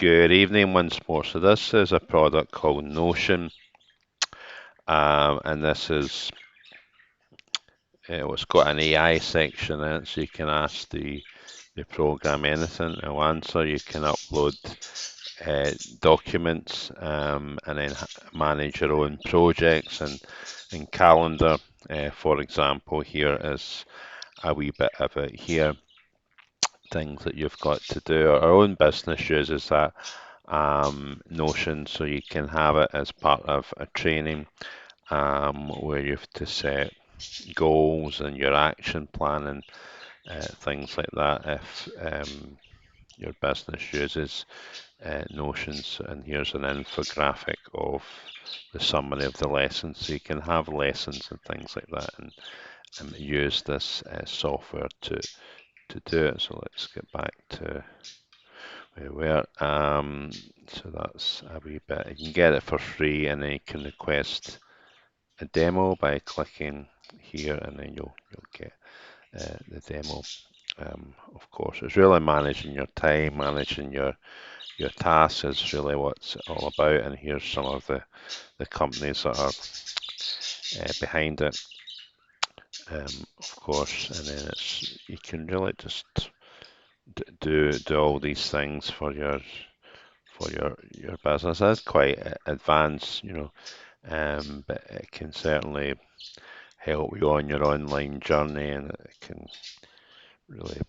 Good evening once more. So this is a product called Notion, and this is it's got an AI section in it, so you can ask the program anything. It'll answer. You can upload documents and then manage your own projects and calendar. For example, here is a wee bit of it here. Things that you've got to do. Our own business uses that Notion, so you can have it as part of a training where you have to set goals and your action plan and things like that. If your business uses Notions, and here's an infographic of the summary of the lessons, so you can have lessons and things like that, and use this software to do it. So let's get back to where we are. So that's a wee bit. You can get it for free, and then you can request a demo by clicking here, and then you'll get the demo. Of course, it's really managing your time, managing your tasks is really what it's all about. And here's some of the companies that are behind it, of course. And then you can really just do all these things for your business. That's quite advanced, but it can certainly help you on your online journey, and it can really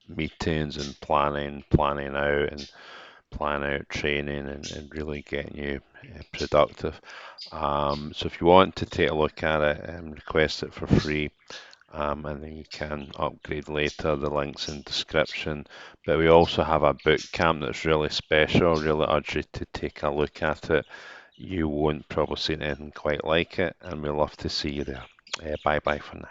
meetings and planning out and plan out training and really getting you productive. So if you want to take a look at it and request it for free, and then you can upgrade later. The link's in description. But we also have a boot camp that's really special. Really urge you to take a look at it. You won't probably see anything quite like it, and we'd love to see you there. Bye bye for now.